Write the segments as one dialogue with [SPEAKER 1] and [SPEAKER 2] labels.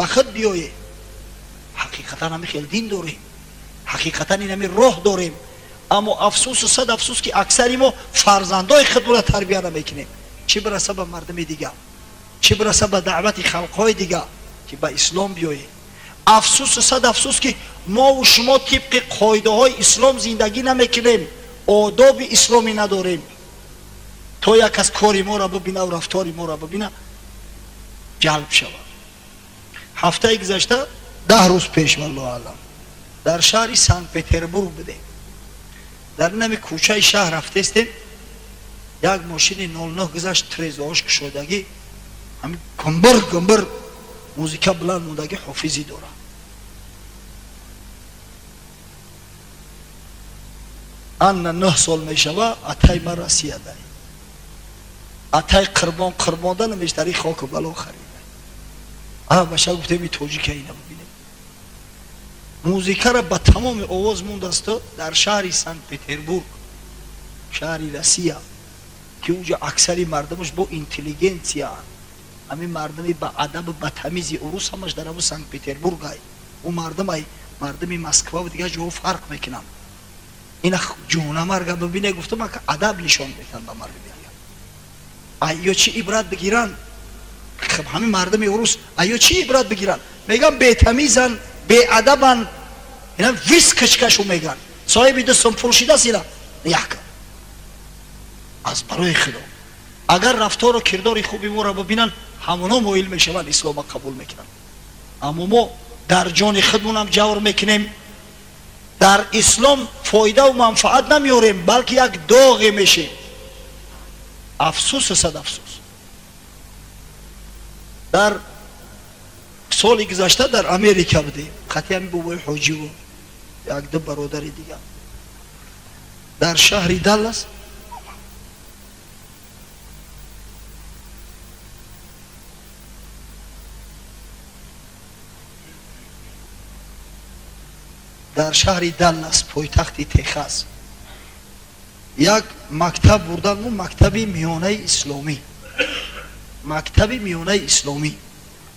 [SPEAKER 1] وقت بیایه حقیقتا همه خیلی دین داریم، حقیقتا این همه راه داریم، اما افسوس و صد افسوس که اکثری ما فرزندای خود را تربیت نمیکنیم، چه برسه به مردم دیگه، چه برسه به دعوت خلقهای دیگه که به اسلام بیایه. افسوس و صد افسوس که ما و شما طبق قاعده های اسلام زندگی نمیکنیم، آداب اسلامی نداریم. تو یک از کاری ما را ببینه و رفتاری ما را ببینه جلب شود. هفته گذشته 10 روز پیش والله اعلم در شهر سنت پتربورگ بودیم، در نمی کوچه شهر رفته استیم، یک ماشین 09 گذشت تریزهاش کشودگی، همین گنبر موزیکا بلند موندگی حافظی داره. ان 9 سال میشوه اتای من رسیده، اتای قربان دادن میشتری خاک و بلا خریده. بشه گفتیم این توجیه اینه ببینیم. موزیکا را به تمام آواز موندست در شهر سنت پتربورگ، شهر روسیه که اونجا اکثری مردمش با اینتلیگنسیا، همین مردمی با ادب با تمیزی عروس همش در همون سنت پتربورگ های اون مردمی مسکو و دیگه جو فرق میکنن. این جونه مرگا ببینه گفتم که ادب نشان میتن به مردم آیا چی عبرت بگیرن؟ خب همین مردم عروس آیا چی عبرت بگیرن؟ میگن بی تمیزن، بی ادبن، اینا ویس کشکشو میگن صاحبی دستم فروشیده سینا یک از برای خدا. اگر رفتار و کردار خوبی ما را ببینن همونا مویل میشون اسلام قبول میکنن، اما ما در جان خودمون هم جور میکنیم، در اسلام فایده و منفعت نمیاریم بلکه یک داغ میشه. افسوس صد افسوس. در سال گذشته در امریکا بودیم، خطی همین بابای حاجی و یک دو برادر دیگه در شهر دالاس پایتخت تگزاس یک مکتب بردن، اون مکتب میانه اسلامی،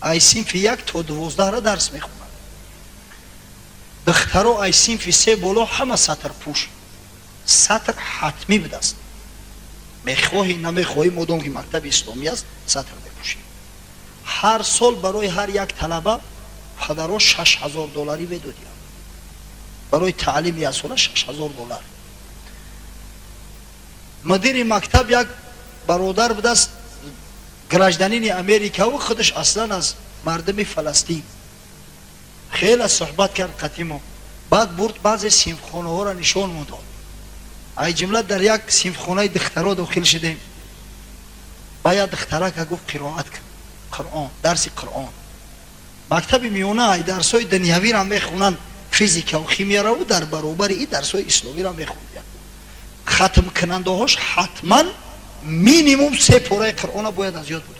[SPEAKER 1] ای صنف 1 تا 12 را درس میخونن. دخترها ای صنف 3 بالا همه سطر پوش، سطر حتمی بوده است، میخواهی نمیخواهی مادام که مکتب اسلامی است سطر بپوشی. هر سال برای هر یک طلبه پدرها $6,000 بدادن برای تعلیم یک ساله، $6,000. مدیر مکتب یک برادر بوده است گراجدانین امریکا و خودش اصلا از مردم فلسطین. خیلی صحبت کرد قدیما، بعد برد بعضی صنفخانه ها را نشان مود. ای جمله در یک صنفخانه دخترها داخل شدیم، باید دختره که گفت قرائت قرآن، درس قرآن. مکتب میونه ای درسای دنیوی را میخونن، فیزیکا و شیمی را و در برابر این درسای اسلامی را میخوندن. ختم کننده هاش حتما مینیموم 3 پاره قرآن باید از یاد بدونن،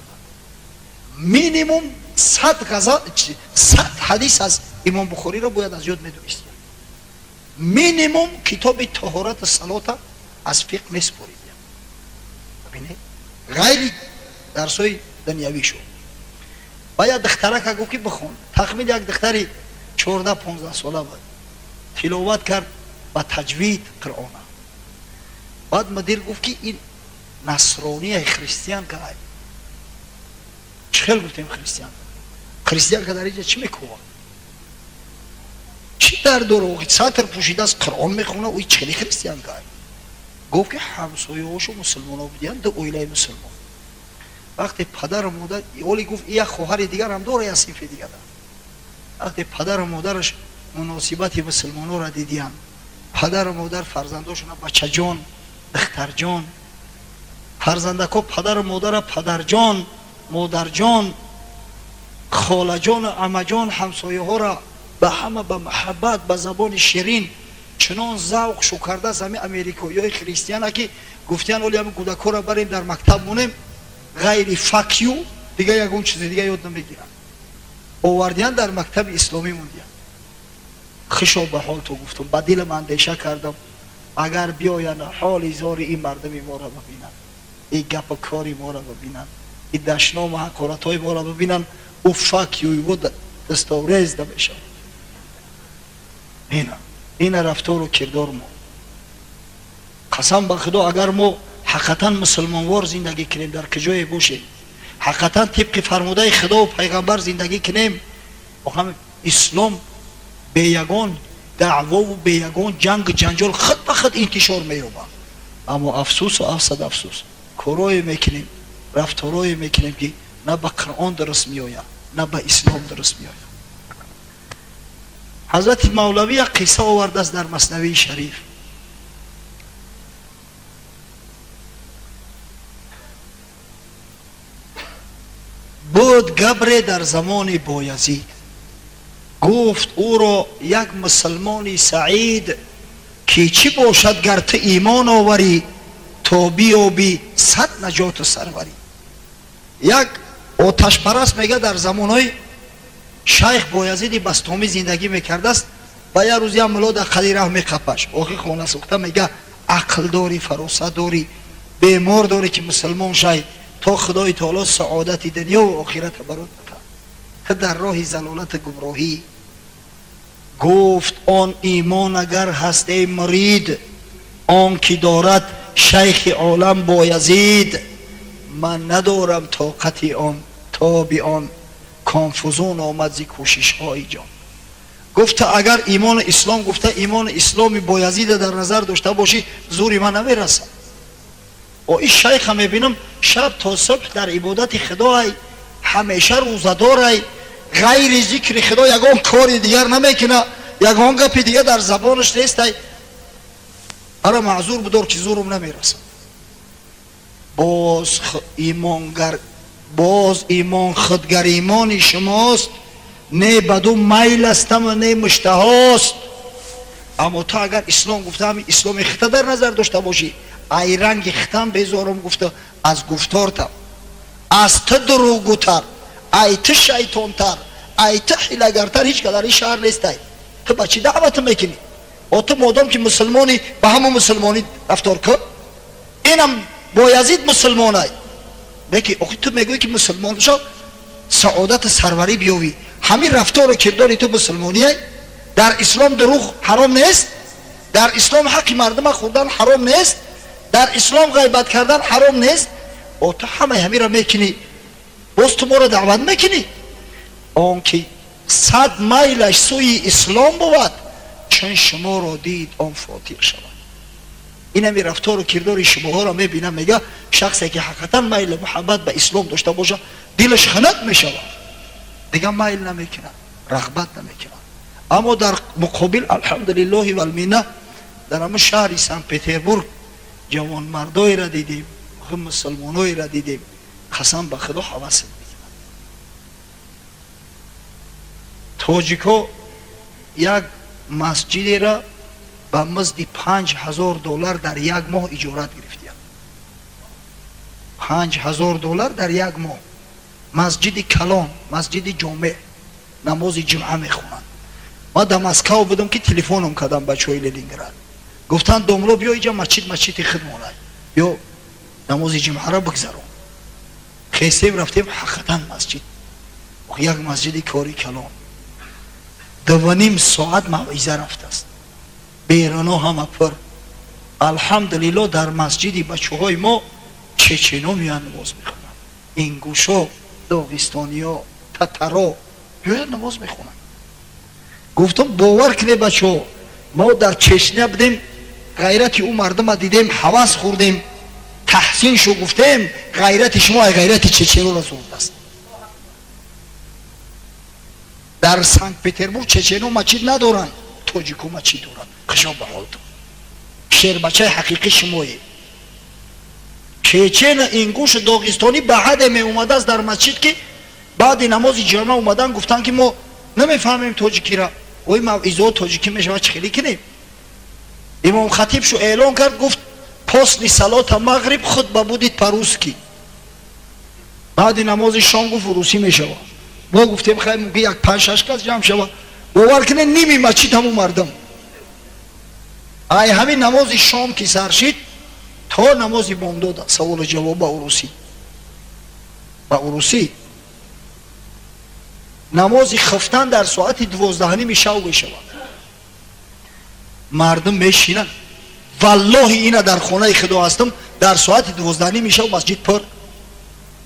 [SPEAKER 1] مینیموم 100 حدیث از امام بخاری را باید از یاد میدونستن، مینیموم کتاب طهارت صلات از فقه میسپارید. ببینید غیر درسای دنیوی شو. باید دختره که گفت که بخون، تخمین یک دختری 14-15 ساله بود تلاوت کرد با تجوید قرآن. بعد مدیر گفت که این نصرانی خریستیان که های چخیل گفتیم خریستیان که در اینجا چی میکنه؟ چی در داره؟ سطر پوشیده از قرآن میخونه و چخیلی خریستیان که های. گفت که همسایه هاشو مسلمان ها بودیان دو اویله مسلمان. وقتی پدر و مادر اولی گفت یک خواهر دیگر هم داره یا صنف دیگر داره. وقتی پدر و مادرش مناسبت مسلمان ها را دیدیان، پدر و مادر فرزنداشون بچه جان، دختر جان، فرزندکو پدر و مادر پدر جان، مادر جان، خاله جان، عمه جان، همسایه ها را به همه به محبت به زبان شیرین چنان ذوق شو کرده از همه امریکایی خریستیان که گفتیان اولی همه کودکا را بریم در مکتب مونیم غیر فکیو دیگه یکون چیز دیگه یاد نمیگیرن، آوردیان در مکتب اسلامی موندیان. خشو به حال تو گفتم، با دلم اندیشه کردم اگر بیاین حال زار این مردم ما را ببینن، این گپ کاری ما را ببینن، این دشنام و حقارت های ما را ببینن، او فکیوی بود دستاوریز نمیشه. این رفتار و کردار ما. قسم به خدا اگر ما حقیقتا مسلمانوار زندگی کنیم، در کجای باشه حقیقتا طبق فرموده خدا و پیغمبر زندگی کنیم، هم اسلام به یگان دعوا و به یگان جنگ جنجال خود به خود انتشار می‌یابد. اما افسوس و افسد افسوس کارایی میکنیم، رفتارایی میکنیم که نه به قرآن درست میآید نه به اسلام درست میآید. حضرت مولوی یک قصه آورده است در مثنوی شریف. بود گبر در زمان بایزید، گفت او را یک مسلمان سعید که چی باشد گر تو ایمان آوری تا بیابی صد نجات و سروری. یک آتش پرست میگه در زمانهای شیخ بایزید بستامی زندگی میکرده است. و یه روزی هم ملا در خلی راه میقپش آخی خانه سوخته میگه عقل داری، فراست داری، بیمار داری که مسلمان شای تا خدای تعالی سعادت دنیا و آخرت برات بده در راه زلالت گمراهی. گفت آن ایمان اگر هست ای مرید آن که دارد شیخ عالم بایزید، من ندارم طاقت آن تا بی آن کانفوزون آمد زی کوشش های جان. گفت اگر ایمان اسلام، گفته ایمان اسلامی بایزید در نظر داشته باشی زوری من نمیرسم. و این شیخ هم میبینم شب تا صبح در عبادت خدای، همیشه روزدار، غیر ذکر خدا یگان کاری دیگر نمیکنه، یگان گپی دیگر در زبانش نیست. اره معذور بدار که زورم نمیرسم. باز ایمان خودگر ایمانی شماست، نه بدو میل استم و نه مشتهاست. اما تا اگر اسلام گفته همین اسلام خطه در نظر داشته باشی، ای رنگ ختم بذارم گفته از گفتارتم، از تو دروگوتر، ای تو شیطانتر، ای تو حیلگرتر هیچ که در این شهر نیست. تو بچی دعوت میکنی و تو مادام که مسلمانی به همون مسلمانی رفتار کن. اینم بایزید مسلمانی بکی آخی تو میگوی که مسلمان شو سعادت سروری بیاوی، همین رفتار و کرداری تو مسلمانی هی. در اسلام دروغ حرام نیست، در اسلام حق مردم خوردن حرام نیست، در اسلام غیبت کردن حرام نیست. و تو همین را میکنی، باز تو ما را دعوت میکنی. آن که 100 میلش سوی اسلام بود چون شما را دید آن فاتح شود. این همی رفتار و کردار شما ها را میبینم. میگه شخصی که حقیقتا میل محبت به اسلام داشته باشه دلش خنک میشود، دیگه میل نمیکنه، رغبت نمیکنه. اما در مقابل الحمدلله و المنه در همه شهر سن پتربورگ جوان مردای را دیدیم، هم مسلمانای را دیدیم، قسم به خدا حوث میکنن. تاجیکا یک مسجدی را به مزد $5,000 در یک ماه اجارت گرفتیم. $5,000 در یک ماه. مسجد کلان، مسجد جامع، نماز جمعه میخونن. ما در مسکو بودم که تلفنم کردم بچهای لنینگراد، گفتن دوملو بیا اینجا مسجد خدمانه بیا نماز جمعه را بگذارم. خیستیم رفتیم حقیقتا مسجد، یک مسجد کاری کلان. 2.5 ساعت موعظه رفته است، بیرانا همه پر. الحمدلله در مسجدی بچه های ما چچنو میان نماز میخونن، اینگوشا، داغستانیا، تترا میان نماز میخونن. گفتم باور کنه بچه ها، ما در چشنه بودیم، غیرت او مردم دیدیم، حوث خوردیم، تحسین شو گفتیم، غیرت شما غیرت چچنو را زورد است. در سنت پتربورگ چچنو مسجد ندارن، تاجیکو مسجد دارن. خشاب به حالتون، شیر بچه حقیقی شمایه. چچن اینگوش داغستانی به حد می اومده است در مسجد که بعد نماز جمعه اومدن گفتن که ما نمیفهمیم تاجیکی را، وی موعظه تاجیکی میشه چه خیلی کنیم. امام خطیب شو اعلان کرد، گفت پسل صلات مغرب خطبه بودید پروسکی، بعد نماز شام گفت روسی میشه. ما گفتیم خیلی ممکن یک 5-6 کس جمع شود، باور کنه نیمی مسجد همون مردم. ای همین نماز شام که سر شد تا نماز بامداد سوال و جواب با روسی. نماز خفتن در ساعت 12 شب بشود. مردم میشینن، والله اینا در خانه خدا هستم در ساعت 12 شب مسجد پر،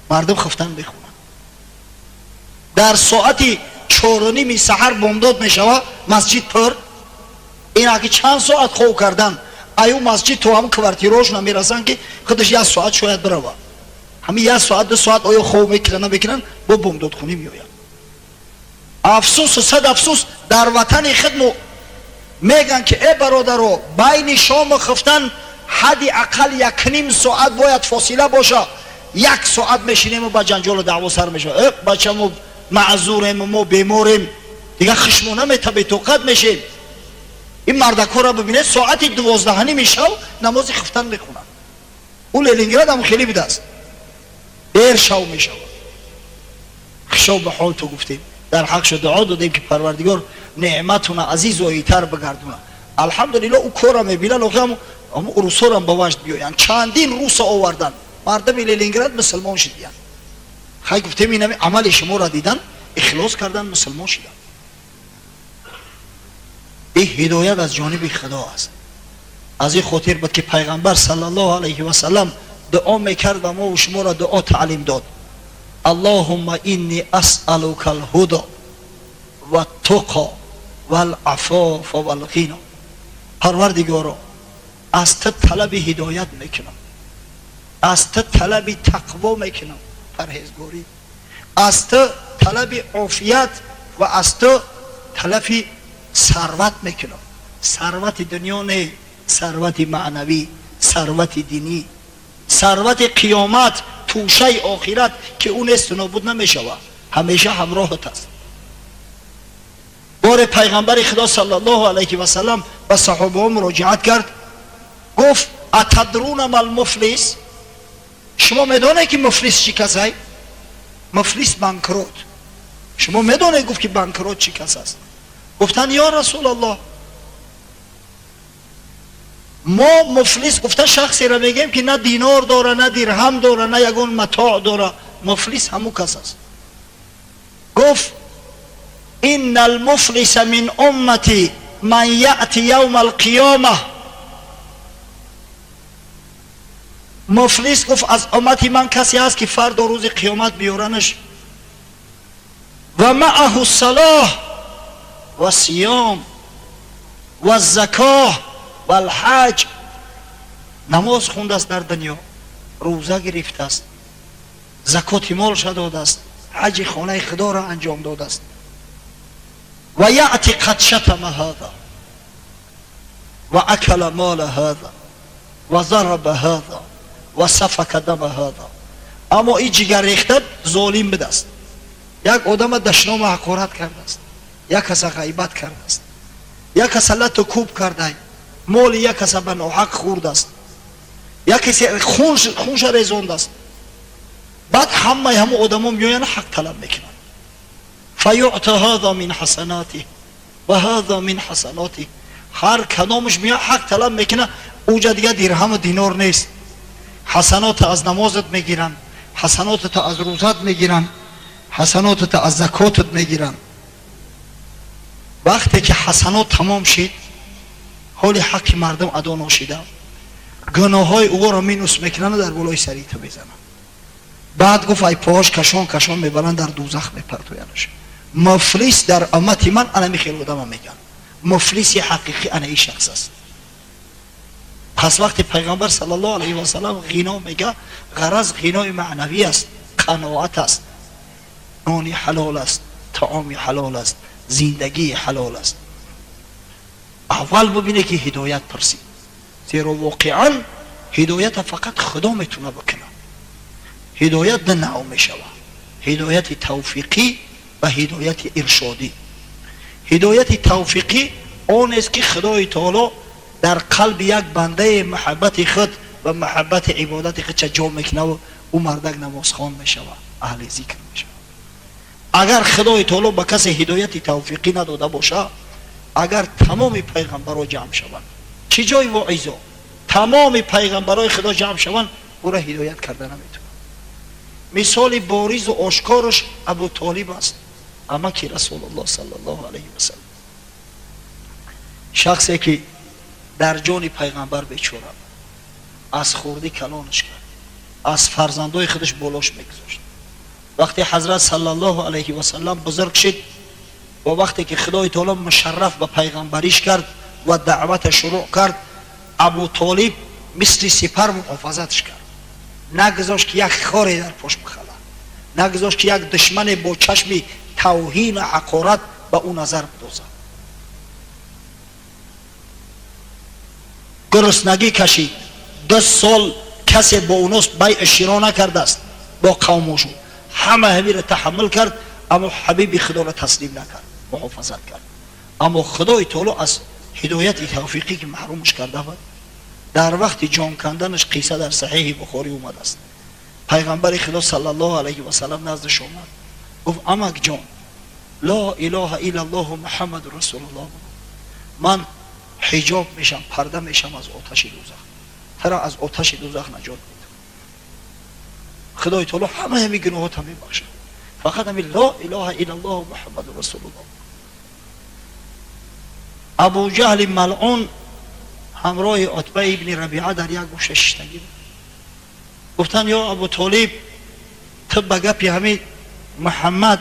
[SPEAKER 1] مردم خفتن بخونن. در ساعت 4:30 سحر بامداد میشود مسجد پر. اینا که چند ساعت خواب کردن ایو مسجد تو هم کوارتیروش نمیرسن که خودش 1 ساعت شاید بروه، همین 1 ساعت 2 ساعت آیا خواب میکنن نمیکنن با بامداد خونی میآید. افسوس و صد افسوس در وطن خودمو میگن که ای برادرو بین شام و خفتن حدی اقل 1.5 ساعت باید فاصله باشه. 1 ساعت میشینیم و با جنجال و دعوا سر میشه. بچه‌مو معذوریم، ما بیماریم، دیگه خشمونه میتابه توقت میشیم. این مردکا را ببینید ساعت 12 شب نماز خفتن میخونن. اون لنینگراد هم خیلی بده است، دیر شب میشه. خشو به حال تو گفتیم در حق شو دعا دادیم که پروردگار نعمتون عزیز و ایتر بگردونه. الحمدلله او کورا میبینن و هم روسا را به وجد بیاین. چندین روس آوردن، مردم لنینگراد مسلمان شدن. خیلی گفتیم این عمل شما را دیدن اخلاص کردن مسلمان شدن. این هدایت از جانب خدا است. از این خاطر بود که پیغمبر صلی الله علیه و سلم دعا میکرد و ما و شما را دعا تعلیم داد. اللهم انی اسألک الهدى و التقى و العفاف و الغنى. پروردگارا از تو طلب هدایت میکنم، از تو طلب تقوا میکنم، پرهیزگاری، از تو طلب عافیت و از تو طلب ثروت میکنم. ثروت دنیا نه، ثروت معنوی، ثروت دینی، ثروت قیامت، توشه آخرت که اون است نابود نمیشود، همیشه همراهت است. بار پیغمبر خدا صلی الله علیه و سلم به صحابه ها مراجعت کرد، گفت اتدرون ما المفلس؟ شما میدونید که مفلس چی کسی؟ مفلس بانکروت. شما میدونید گفت که بانکروت چی کس است؟ گفتن یا رسول الله ما مفلس، گفتن شخصی را میگیم که نه دینار داره، نه درهم داره، نه یگون متاع داره، مفلس همو کس است. گفت ان المفلس من امتی من یأتی یوم القیامه. مفلس گفت از امتی من کسی است که فردا روز قیامت بیارنش و معه الصلاة و صیام و زکاه و الحج. نماز خونده است در دنیا، روزه گرفته است، زکات مالش داده است، حج خانه خدا را انجام داده است. و یأتی قد شتم هذا و اکل مال هذا و ضرب هذا و سفک دم هذا. اما این جگر ریخته ظالم بده است، یک آدم دشنام حقارت کرده است، یک کس غیبت کرده است، یک کس لط و کوب کرده، مال یک کس به ناحق خورده است، یک کسی خونش ریزونده است. بعد همه آدم میاین حق طلب میکنن. فیعطى هذا من حسناته و هذا من حسناته. هر کدامش میاد حق طلب میکنه. اوجا دیگه درهم و دینار نیست. حسنات از نمازت میگیرن، حسنات از روزت میگیرن، حسنات از زکاتت میگیرن. وقتی که حسنات تمام شد حال حق مردم ادا نشده، گناه های او را مینوس میکنن و در بالای سری تو میزنن. بعد گفت ای پاش کشان کشان میبرن در دوزخ میپرتوینش. مفلس در امت من انا میخیل بودم میگن مفلس حقیقی انا این شخص است. پس وقتی پیغمبر صلی الله علیه و سلم غنا میگه غرض غنای معنوی است، قناعت است، نانی حلال است، طعام حلال است، زندگی حلال است. اول ببینه که هدایت پرسی، زیرا واقعا هدایت فقط خدا میتونه بکنه. هدایت دو نوع میشود، هدایت توفیقی و هدایت ارشادی. هدایت توفیقی آن است که خدای تعالی در قلب یک بنده محبت خود و محبت عبادت خود چه جا میکنه و او مردک نمازخوان میشود، اهل ذکر میشود. اگر خدای تعالی به کسی هدایت توفیقی نداده باشه، اگر تمام پیغمبران جمع شوند، چه جای واعظا تمام پیغمبرای خدا جمع شوند، او را هدایت کرده نمیتونه. مثال باریز و آشکارش ابو طالب است. اما که رسول الله صلی الله علیه و سلم شخصی که در جان پیغمبر بیچاره از خوردی کلانش کرد، از فرزندای خودش بلاش میگذاشت. وقتی حضرت صلی الله علیه و سلم بزرگ شد و وقتی که خدای تعالی مشرف به پیغمبریش کرد و دعوت شروع کرد، ابو طالب مثل سپر محافظتش کرد، نگذاشت که یک خاری در پشت بخله، نگذاشت که یک دشمن با چشم توهین و حقارت به او نظر بدوزد. گرسنگی کشید، 2 سال کسی با اوناست بیع شرا نکرده است با قومشون، همه همین را تحمل کرد، اما حبیب خدا را تسلیم نکرد، محافظت کرد. اما خدای تعالی از هدایت توفیقی که محرومش کرده بود، در وقت جان کندنش قصه در صحیح بخاری اومده است. پیغمبر خدا صلی الله علیه و سلم نزدش اومد، گفت عمک جان، لا اله الا الله محمد رسول الله، من حجاب میشم، پرده میشم از آتش دوزخ، ترا از آتش دوزخ نجات میدم. خدای تعالی همه همین گناهات هم میبخشه، فقط همین لا اله الا الله محمد رسول الله. ابو جهل ملعون همراه عتبه ابن ربیعه در یک گوشه شیشتگی بود. گفتن یا ابو طالب، تو به گپی همین محمد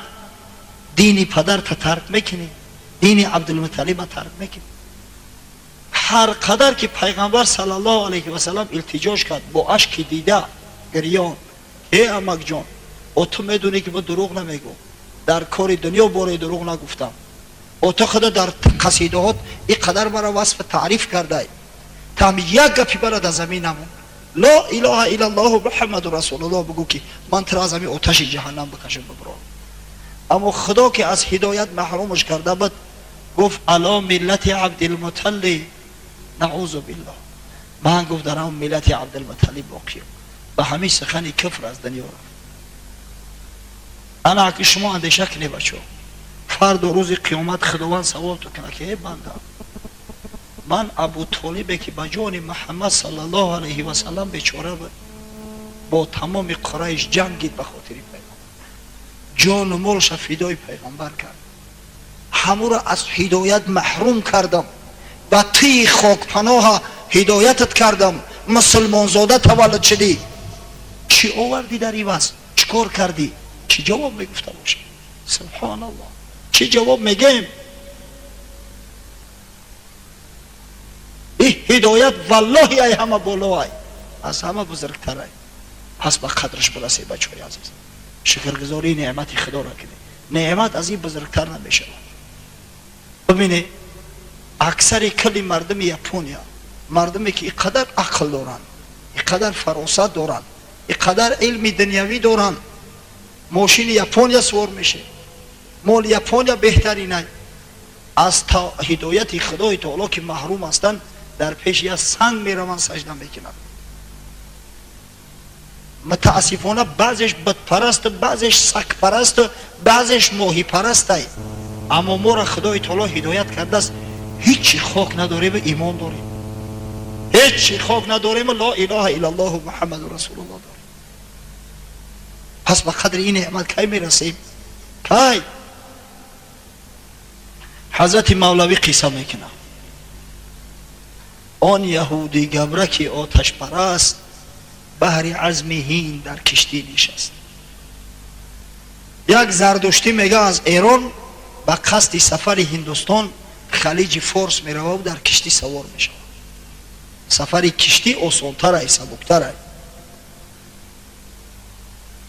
[SPEAKER 1] دین پدر تا ترک میکنی، دین عبدالمطلب ترک میکنی؟ هر قدر که پیغمبر صلی الله علیه و سلم التجاش کرد با اشک دیده گریان، ای عمک جان، او تو میدونی که من دروغ نمیگم، در کار دنیا باره دروغ نگفتم، او تو خدا در قصیدهات این قدر مرا وصف تعریف کرده، تا هم یک گپی برا در زمین نمون، لا اله الا الله محمد رسول الله بگو که من تر از همین آتش جهنم بکشم ببرم. اما خدا که از هدایت محرومش کرده بود، گفت علی ملت عبدالمطلب نعوذ بالله، من گفت در اون ملت عبدالمطلب باقیم، به همین سخن کفر از دنیا رفت. انا که شما اندیشه کنی بچه، فرد و روز قیامت خداوند سوال تو کنه که ای بنده، من ابو طالبه که با جان محمد صلی الله علیه و سلم بیچاره بود، با تمام قریش جنگید به خاطر پیغمبر، جان و مالش فدای پیغمبر کرد، همو را از هدایت محروم کردم، با توی خاک پناه هدایتت کردم، مسلمان زاده تولد شدی، چی آوردی در این وضع؟ چی کار کردی؟ چی جواب میگفته باشه؟ سبحان الله، چی جواب میگیم؟ این هدایت والله ای همه بالای، از همه بزرگتر ای. پس با قدرش برسی بچه های عزیز، شکرگزاری نعمت خدا را کنی، نعمت از این بزرگتر نمیشه. ببینی اکثر کلی مردم یپونیا، مردمی که اینقدر عقل دارن، اینقدر فراست دارن، اینقدر علم دنیوی دارن، ماشین یپونیا سوار میشه، مال یپونیا بهترینه، از تا هدایت خدای تعالی که محروم هستن، در پیش یا سنگ میروان سجده میکنن. متاسفانه بعضش بدپرست، بعضش سگ پرست، بعضش ماهی پرست ای. اما ما را خدای تعالی هدایت کرده است، هیچی خاک نداریم ایمان داریم، هیچی خاک نداریم لا اله الا الله محمد رسول الله داریم. پس به قدر این نعمت کی میرسیم؟ کی؟ حضرت مولوی قصه میکنه، آن یهودی گبرکی آتش پرست، بحر عزم هین در کشتی نشست. یک زردشتی میگه از ایران به قصد سفر هندوستان خلیج فارس میره و در کشتی سوار میشه. سفر کشتی آسان‌تر است، سبکتر است.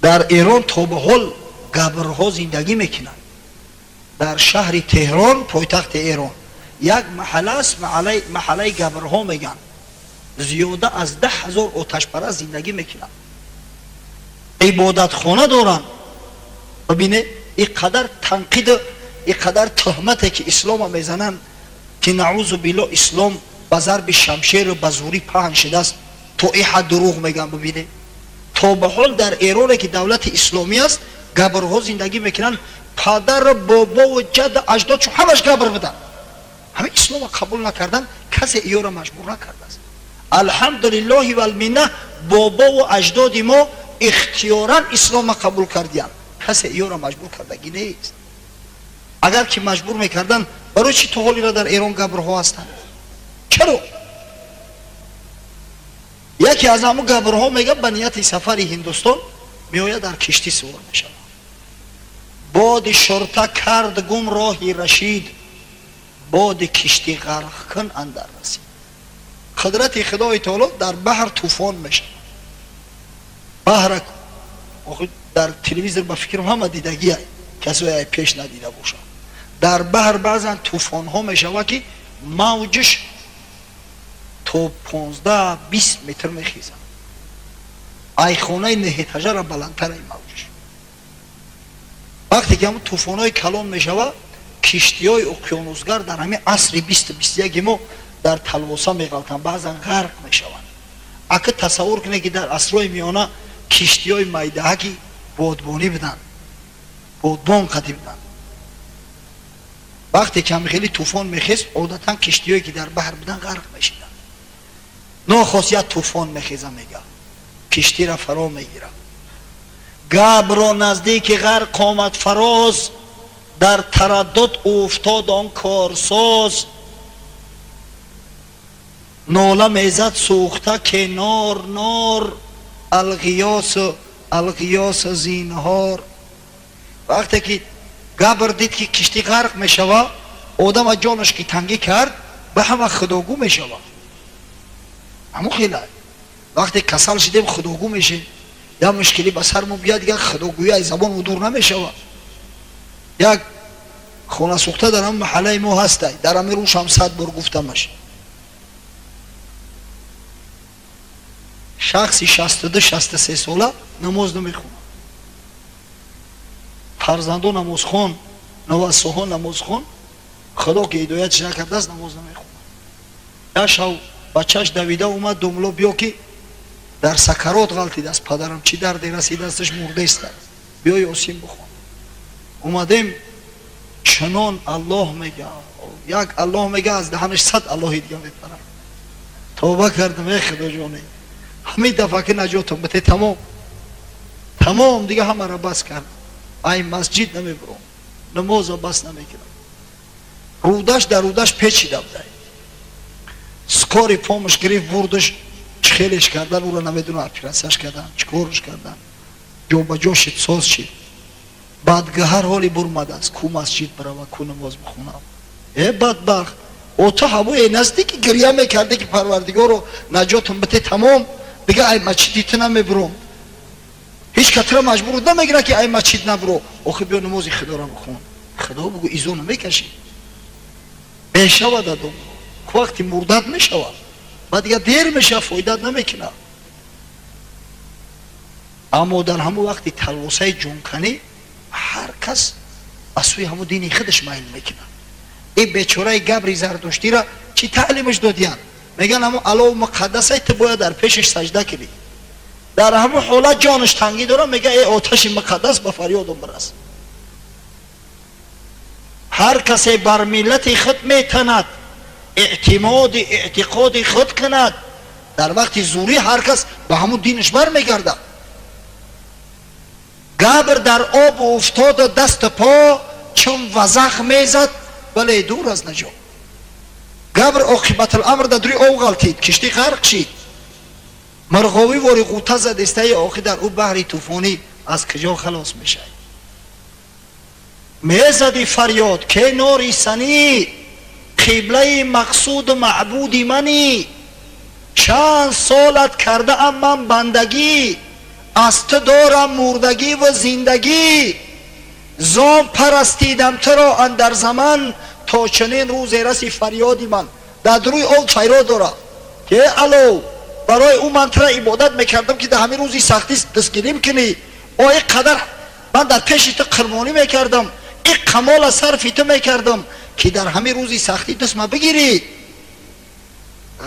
[SPEAKER 1] در ایران تا به حال گبرها زندگی میکنن. در شهر تهران پایتخت ایران یک محله است، محله گبرها میگن، زیاده از 10,000 آتش پرست زندگی میکنن، عبادت خانه دارن. ببینه اینقدر تنقید، اینقدر تهمته که اسلام میزنن که نعوذ بالله اسلام به ضرب شمشیر و به زوری پهن شده است، تو این حد دروغ میگن. ببینه تا به حال در ایران که دولت اسلامی است گبرها زندگی میکنن، پدر بابا و جد اجداد همش گبر بودن، همه اسلام قبول نکردن، کسی ایو را مجبور نکرده است. الحمدلله و المنه بابا و اجداد ما اختیارا اسلام قبول کردیان، کسی ایو را مجبور کردگی نیست. اگر که مجبور میکردن برای چی تو حالی را در ایران قبرها هستند؟ چرا؟ یکی از همون قبرها میگه به نیت سفر هندوستان میآید در کشتی سوار میشود. باد شرطه کرد گم راهی رشید، باد کشتی غرق کن اندر رسید. قدرت خدای تعالی در بحر طوفان میشه. بحر در تلویزیون به فکرم همه دیدگی کسی پیش ندیده باشه. در بحر بعضا طوفان ها میشه که موجش تو 15-20 متر میخیزه. ای خونه نهیتجه را بلندتر ای موجش. وقتی که همون طوفان های کلان میشه کشتی های اقیانوسگر در همین عصر 20-21 ما در تلوسه میغلطن، بعضا غرق میشوند. اگه تصور کنه که در عصرهای میانه کشتی های میدهکی بادبانی بدن، بادبان قدیم بدن، وقتی که هم خیلی طوفان میخیز عادتا کشتی هایی که در بحر بدن غرق میشیدن. نو خاصیت طوفان میخیزه میگه کشتی را فرا میگیره. گبر را نزدیک غرق آمد فراز، در تردد افتاد آن کارساز. ناله میزد سوخته که نار نار، الغیاس زینهار. وقتی که گبر دید که کشتی غرق میشوه آدم از جانش که تنگی کرد به همه خداگو میشوه. همون خیلی وقتی کسل شدیم خداگو میشه یا مشکلی به سرمون بیاد دیگه خداگویی از زبان و دور نمیشوه. یک خونه سوخته در هم محله ما هسته، در همه روش هم 100 بار گفتمش. شخصی 62-63 ساله نماز نمیخونه، فرزندو نماز خون، نواسوها نماز خون، خدا که هدایتش نکرده است نماز نمیخونه. یا شو بچهش دویده اومد دوملو بیا که در سکرات غلطیده است، پدرم چی دردی رسیده استش مرده است، بیا یاسین بخون. اومدیم چنان الله میگه، یک الله میگه از دهنش 100 الله دیگه میپره. توبه کردم ای خدا جانه، همین دفعه که نجاتم بده تمام دیگه همه را بس کردم. ای مسجد نمیبرم، نماز را بس نمیگیرم. رودش در رودش پیچیده بوده، سکاری پامش گریف بردش چخیلش کردن، او را نمیدونه اپیراسیش کردن، چکارش کردن، جو با جو شد ساز شد. بعد هر حالی برمده است کو مسجد برم کو نماز بخونم. ای بدبخت او تو هوای نزدیکی گریه میکرده که پروردگار رو نجاتم بده تمام دیگه ای مسجدی تو نمیبرم. هیچ کتر مجبور نمیگیره که ای مسجد نبرو، آخه بیا نمازی خدا را بخون. خدا بگو ایزو نمیکشی میشوه دادم که وقتی مردد میشوه بعد دیگه دیر میشه فایدت نمیکنه. اما در همون وقتی تلوسه جونکنی هر کس از سوی همون دینی خودش میل میکنه. این بیچاره گبری زردشتی را چی تعلیمش دادیان؟ میگن همون الله مقدسه تو باید در پیشش سجده کنی. در همون حالت جانش تنگی داره میگه ای آتش مقدس به فریادم برس. هر کسی بر ملت خود میتند اعتماد اعتقاد خود کند، در وقت زوری هر کس به همون دینش بر میگرده. گبر در آب افتاد و دست پا چون وزخ میزد ولی دور از نجا. گبر عاقبت الامر در دوی آب غلطید، کشتی غرق شد. مرغاوی واری غوطه زد استه آخی در او بحر طوفانی از کجا خلاص میشه. میزدی فریاد که ناری سنی، قبله مقصود و معبود منی. چند سالت کرده ام من بندگی، از تو دارم مردگی و زندگی. زام پرستیدم تو را اندر زمان، تا چنین روز رسی فریادی من. در روی اول فریاد داره که الو برای او من ترا عبادت میکردم که در همین روزی سختی دستگیری میکنی. آی قدر من در پیش تو قربانی میکردم، این کمال صرفی تو میکردم که در همین روزی سختی دست ما بگیری.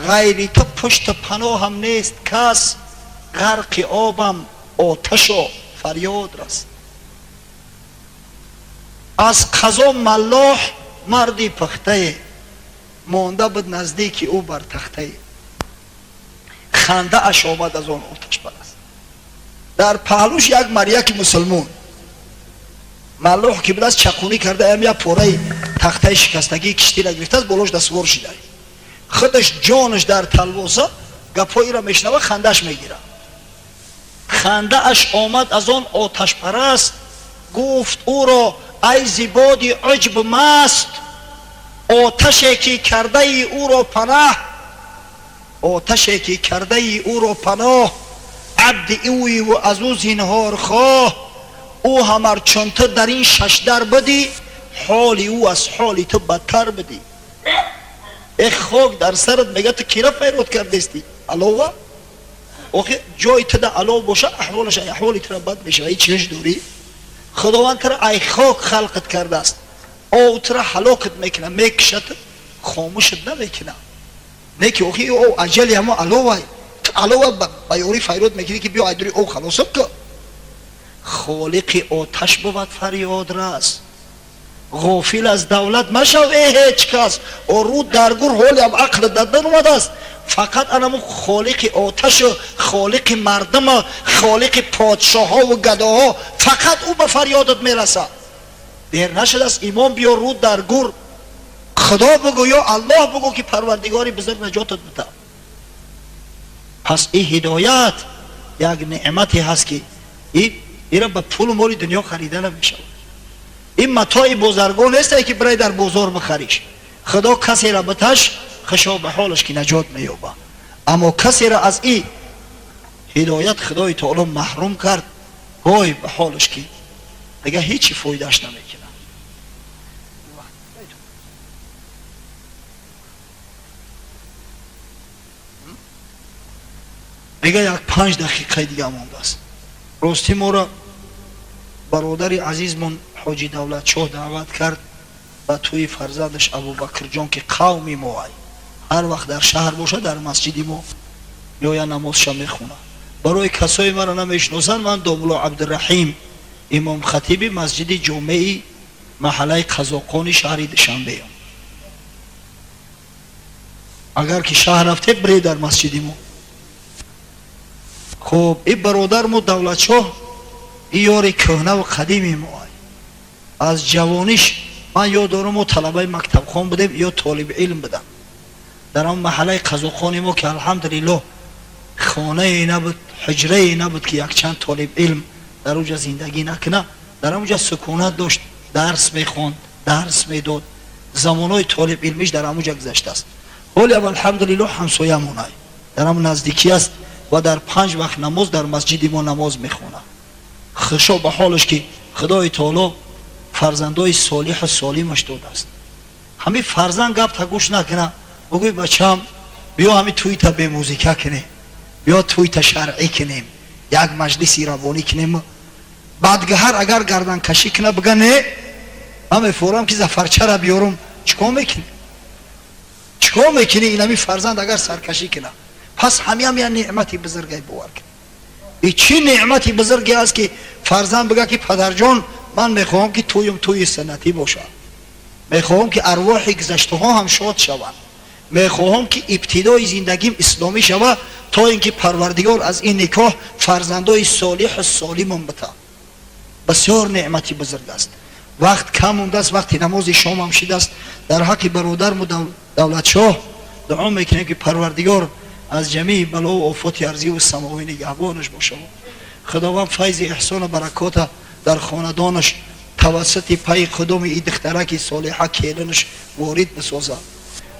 [SPEAKER 1] غیری تو پشت پناه هم نیست کس، غرق آبم آتش و فریاد رست. از قضا ملاح مردی پخته، مانده بود نزدیک او بر تخته. خنده اش آمد از آن آتش پرست. در پهلوش یک مریک مسلمان ملوح که بدست چقونی کرده ام یا پوره تخته شکستگی کشتی را گرفته است بالاش دستور شده خودش جانش در تلوازه گپایی را میشنوه خندش میگیره خنده اش آمد از آن آتش پرست گفت او را ای زیبادی عجب مست آتشی که کرده ای او را پناه آتشی که کرده ای او را پناه عبد اوی و از او زینهار خواه او همر چون تو در این شش در بدی حالی او از حالی تو بدتر بدی ای خاک در سرت میگه تو کی را پیروت کردستی علاوه اوخه جای تو در علاوه باشه احوالش احوالی تو را بد میشه ای چیش دوری خداوند تو را ای خاک خلقت کرده است او تو را حلاکت میکنه میکشت خاموشت نمیکنه نه که اوخه او اجلی همه علاوه علاوه بیاری فیروت میکنی که بیا ایدوری او خلاصت که خالق آتش بود فریاد رس غافل از دولت مشو هیچ کس و رو درگور حالی هم عقل دادن اومده است فقط انمو خالق آتش و خالق مردم و خالق پادشاه ها و گداها فقط او به فریادت میرسه دیر نشد است ایمان بیا رو درگور خدا بگو یا الله بگو که پروردگاری بزرگ نجاتت بده پس این هدایت یک نعمتی هست که این با پول و مال دنیا خریده نمیشه این متاع بزرگان نیست که برای در بازار بخریش خدا کسی را بتش خشا به حالش که نجات میابه اما کسی را از این هدایت خدای تعالی محروم کرد گوی به حالش که دیگه هیچی فایدهش نمیکنه دیگه یک 5 دقیقه دیگه مونده است راستی ما را برادر عزیزمون حاجی دولت شاه دعوت کرد و توی فرزندش ابوبکر جان که قومی ما هر وقت در شهر باشه در مسجدی ما یا نمازش میخونه برای کسای مرا نمیشناسن من دوملا عبدالرحیم امام خطیب مسجد جمعه محله قزاقان شهر دوشنبه ام اگر که شهر رفته بری در مسجدی ما خب این برادر ما دولت شاه این یاری کهنه و قدیمی ما از جوانیش من یا دارم و طلبه مکتب خان بودم یا طالب علم بدم در آن محله قزاقان ما که الحمدلله خانه نبود حجره نبود که یک چند طالب علم در اونجا زندگی نکنه در اونجا سکونت داشت درس میخوند درس میداد زمانای طالب علمیش در اونجا گذشته است ولی الحمدلله همسایه مونای در همون نزدیکی است و در 5 وقت نماز در مسجد ما نماز میخونه خشا به حالش که خدای تعالی فرزندای صالح و سالمش داده است همین فرزند گپ تا گوش نکنه بگوی بچم بیا همین توی تا به موزیکا کنیم بیا توی تا شرعی کنیم یک مجلسی روانی کنیم بعدگهر اگر گردن کشی کنه بگه نه من میفورم که زفرچه را بیارم چکار میکنی چکار میکنی این همین فرزند اگر سرکشی کنه پس همین نعمتی بزرگی باور کنه این چی نعمتی بزرگی است که فرزند بگه که پدر جان من میخواهم که تویم توی سنتی باشه میخواهم که ارواح گذشته ها هم شاد شوند میخواهم که ابتدای زندگیم اسلامی شود تا اینکه پروردگار از این نکاح فرزندای صالح و سالم بده بسیار نعمتی بزرگ است وقت کم مونده است وقتی نماز شام هم شده است در حق برادر دولت شاه دعا میکنیم که پروردگار از جمیع بلا و آفات ارضی و سماوی نگهبانش باشه خداوند فیض احسان و برکات در خاندانش توسط پای قدم این دخترک صالحه کیلنش وارد بسازه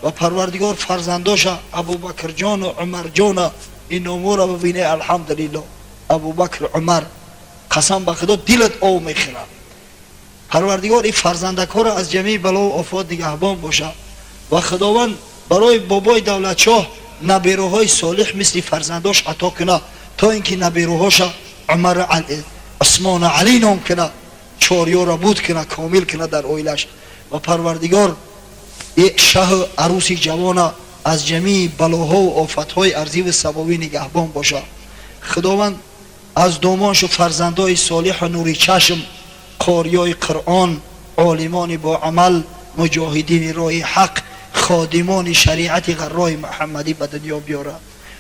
[SPEAKER 1] و پروردگار فرزنداش ابوبکر جان و عمر جان این امور را ببینه الحمدلله ابوبکر عمر قسم به خدا دلت او میخوره پروردگار این فرزندک را از جمیع بلا و آفات نگهبان باشه و خداوند برای بابای دولت شاه نبیروهای صالح مثل فرزنداش عطا کنه تا اینکه نبیروهاش عمر عثمان علی نام کنه چاریو بود کنه کامل کنه در اویلش و پروردگار یک شه عروسی جوان از جمیع بلاها و آفتهای ارضی و سماوی نگهبان باشه خداوند از دومانش و فرزندای صالح و نوری چشم قاریای قرآن عالمان با عمل مجاهدین راه حق خادمان شریعت غرای محمدی به دنیا بیاره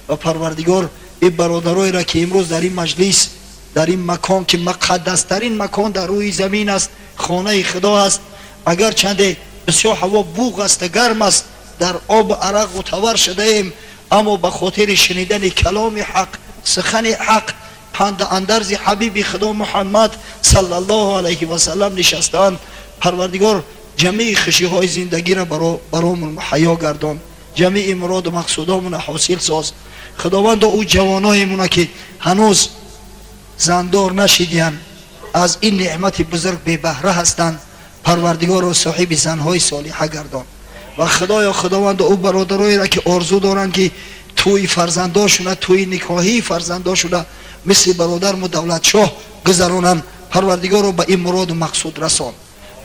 [SPEAKER 1] و پروردگار این برادرای را که امروز در این مجلس در این مکان که مقدس ترین مکان در روی زمین است خانه خدا است. اگر چند بسیار هوا بوغ است گرم است، در آب عرق متور شده ایم، اما به خاطر شنیدن کلام حق، سخن حق، پند اندرز حبیب خدا محمد صلی الله علیه و سلم نشستند. پروردگار جمیع خوشی های زندگی را برامون مهیا گردان، جمیع مراد و مقصودامون حاصل ساز. خداوند او جوانایمون که هنوز زندار نشیدین از این نعمت بزرگ بی بهره هستند، پروردگار و صاحب زنهای صالحه گردان. و خداوند او برادرایی را که آرزو دارند که توی فرزنداشونه، توی نکاحی فرزنداشونه مثل برادر دولت شاه گذرانند، پروردگار رو به این مراد و مقصود رسان.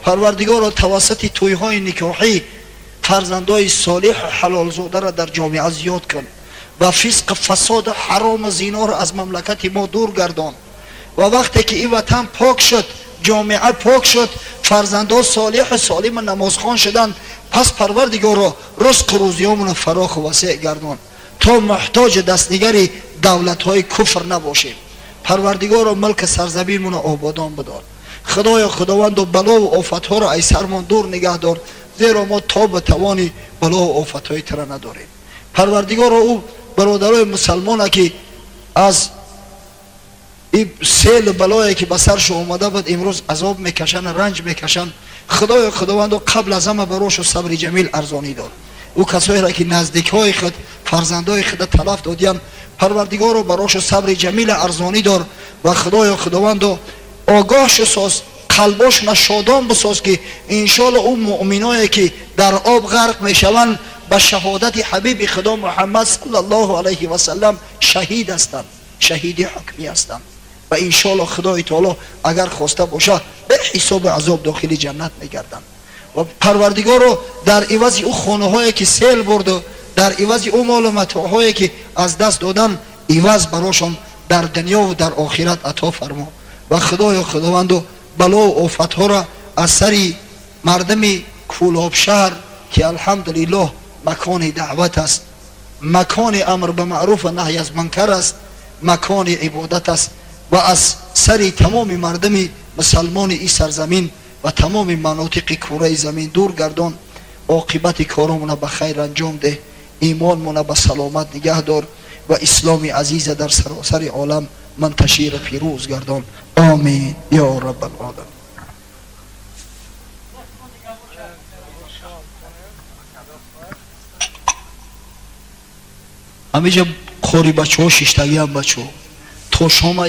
[SPEAKER 1] پروردگار رو توسط توی های نکاحی فرزندای صالح حلال زاده را در جامعه زیاد کن و فسق فساد حرام زنا را از مملکت ما دور گردان. و وقتی که این وطن پاک شد، جامعه پاک شد، فرزندان صالح سالم نمازخوان شدند، پس پروردگار را رزق روزیامون فراخ و وسع گردان تا محتاج دستنگری دولت های کفر نباشیم. پروردگار را ملک سرزمینمون آبادان بدار. خداوند و بلا و آفت ها را ای سرمان دور نگه دار، زیرا ما تا به توانی بلا و آفت های تر نداریم. پروردگار او برادرای مسلمان که از این سیل بلایی که به سرش اومده بود امروز عذاب میکشن، رنج میکشن، خداوند قبل از همه براش و صبر جمیل ارزانی دار. او کسایی را که نزدیک های خود فرزندای خود تلف دادیم، پروردگار رو براش و صبر جمیل ارزانی دار. و خداوند آگاهش ساز، قلباش نشادان بساز که انشالله اون مؤمنایی که در آب غرق میشوند به شهادت حبیب خدا محمد صلی الله علیه و سلم شهید هستند، شهید حکمی هستند. و انشالله خدای تعالی اگر خواسته باشه به حساب عذاب داخل جنت میگردند. و پروردگار رو در عوض او خانه هایی که سیل برد، در عوض او مال و متاع هایی که از دست دادن، عوض براشون در دنیا و در آخرت عطا فرما. و خداوند بلا و آفت ها را از سر مردم کولاب شهر که الحمدلله مکان دعوت است، مکان امر به معروف و نهی از منکر است، مکان عبادت است، و از سر تمام مردم مسلمان این سرزمین و تمام مناطق کره زمین دور گردان. عاقبت کارمون به خیر انجام ده، ایمانمون به سلامت نگه دار و اسلام عزیز در سراسر عالم منتشر پیروز گردان. آمین یا رب العالمین. همیشه خوری بچه ها ششتگی هم بچه ها تا شام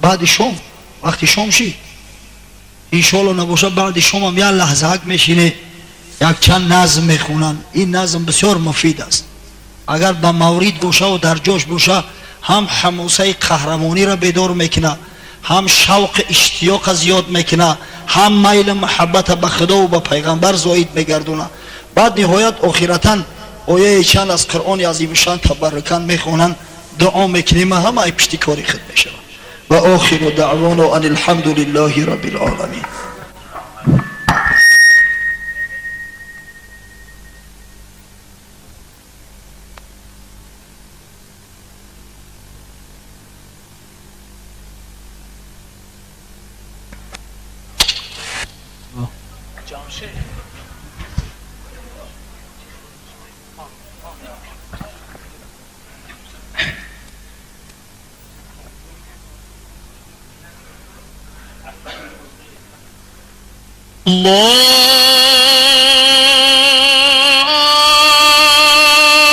[SPEAKER 1] بعد شام وقتی شام شی انشالله نباشه بعد شام هم یک لحظه حق میشینه یک چند نظم میخونن. این نظم بسیار مفید است اگر به مورد باشه و در جاش باشه، هم حماسه قهرمانی را بیدار میکنه، هم شوق اشتیاق زیاد میکنه، هم میل محبت به خدا و به پیغمبر زاید میگردونه. بعد نهایت آخرتا آیه چند از قرآن عظیم شان تبرکان میخونن، دعا میکنیم، همه پشتی کاری خود میشه. و آخر دعوانا ان الحمد لله رب العالمین.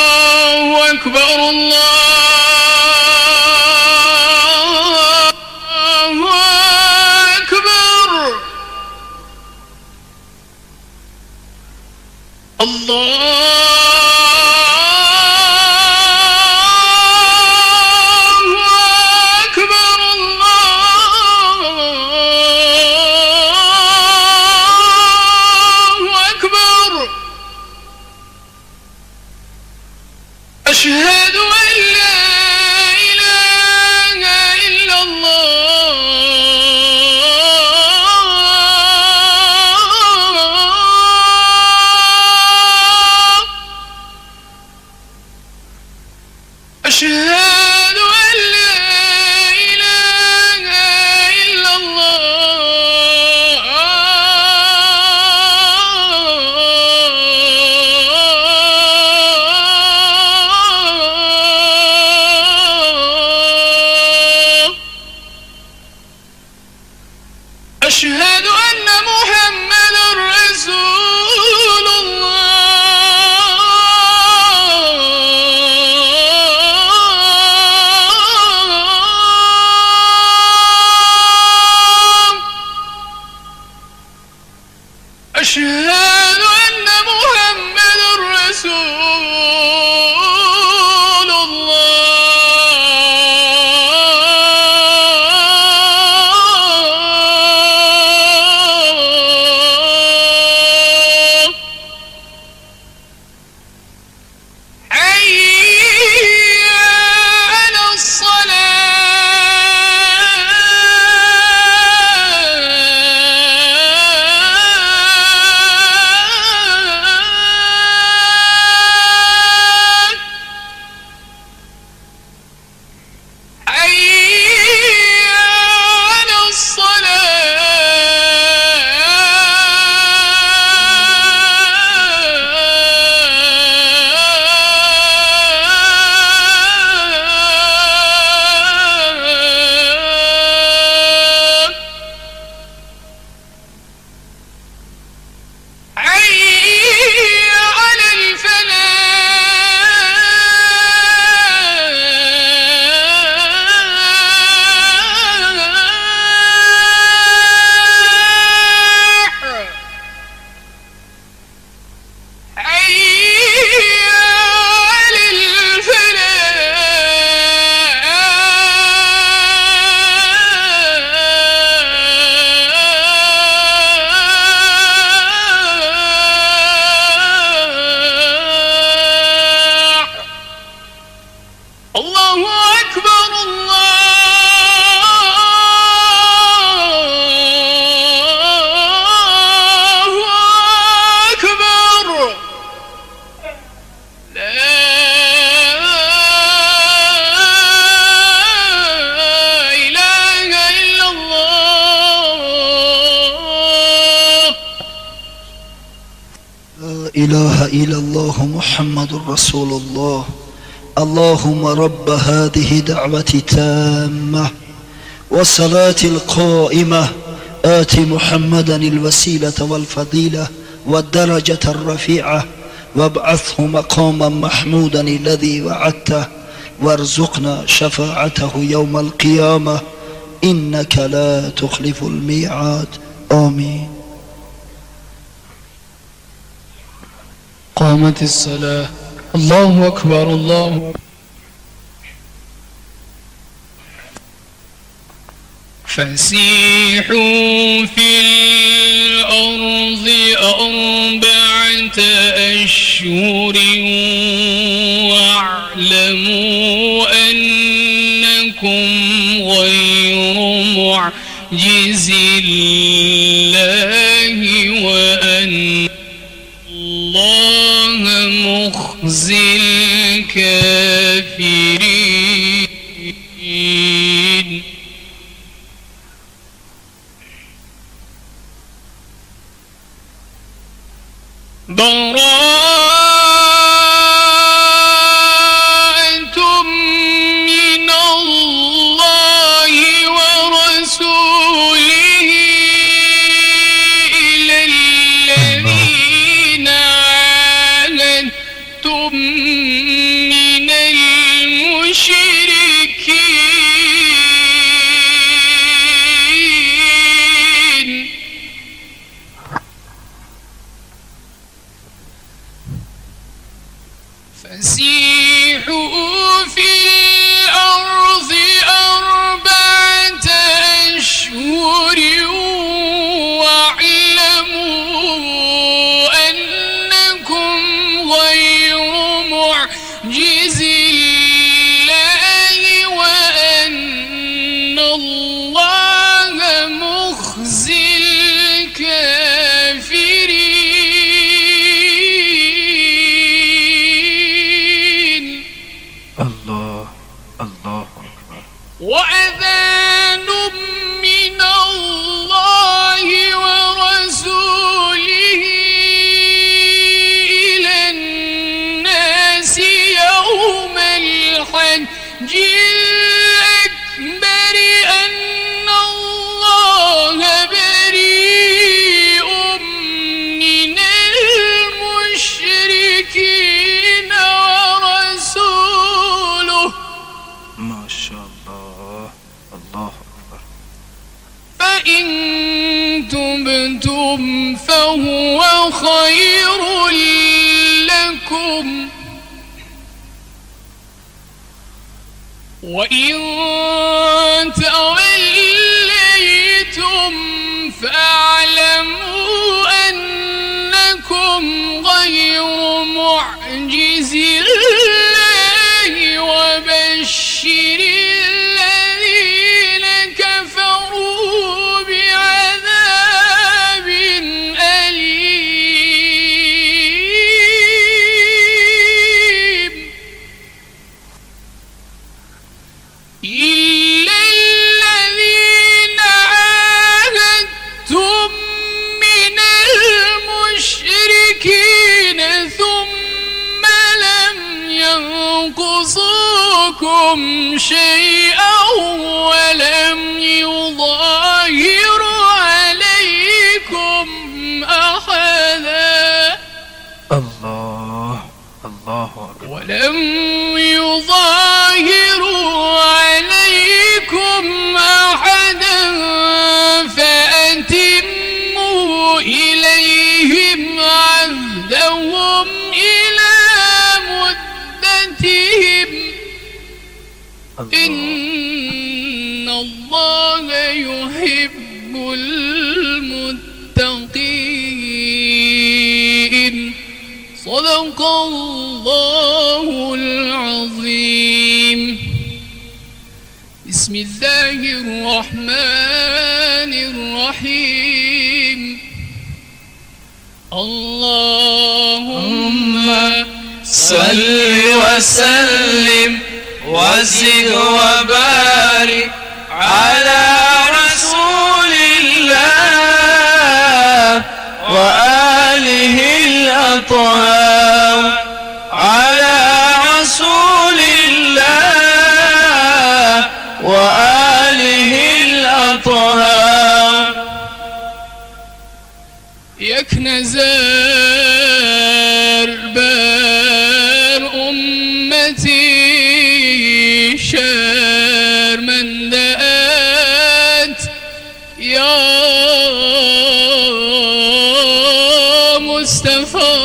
[SPEAKER 2] الله أكبر الله أكبر أشهد أن لا إله إلا الله أشهد أن محمد رسول الله. حي على الله أكبر الله أكبر. لا إله إلا الله.
[SPEAKER 1] لا إله إلا الله محمد رسول الله. اللهم رب هذه دعوة تامة والصلاة القائمة آت محمدا الوسيلة والفضيلة والدرجة الرفيعة وابعثه مقاما محمودا الذي وعدته وارزقنا شفاعته يوم القيامة إنك لا تخلف الميعاد. آمين.
[SPEAKER 2] قامت الصلاة. الله أكبر الله. فسيحوا في الأرض 4 أشهر واعلموا أنكم غير معجز الله وأن الله مخزي الكافرين. براءة من الله ورسوله إلى الذين عاهدتم من المشركين. فسيحوا في الأرض 4 أشهر واعلموا أنكم غير معجز الله وأن الله مخزي الكافرين. الله أكبر. وأذان من الله فهو خير لكم، وإن توليتم فاعلموا أنكم غير معجز الله، وبشر الذين كفروا بعذاب أليم. إلا الذين عاهدتم من المشركين ثم لم ينقصوكم شيئا ولم يظاهروا عليكم أحدا
[SPEAKER 3] الله أكبر.
[SPEAKER 2] ولم يظاهروا عليكم أحدا فأتموا إليهم عهدهم إلى مدتهم، إن الله يحب المتقين. صدق الله العظيم. بسم الله الرحمن الرحيم. اللهم
[SPEAKER 3] صل وسلم وزد وبارك على رسول الله وآله الأطهار، على رسول الله وآله الأطهار.
[SPEAKER 2] يكنزار بار أمتي شار من دأت يا مصطفى،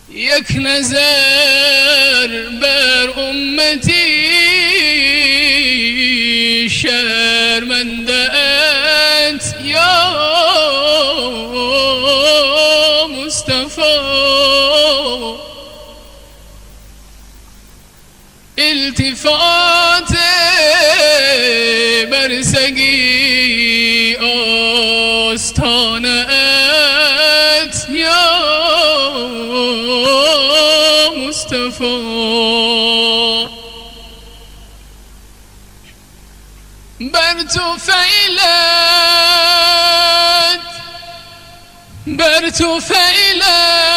[SPEAKER 2] يكنزار بار أمتي شار من دأت يا مصطفى. التفات برسگی آستانت یا مصطفى، بر تو فعلت، بر تو فعلت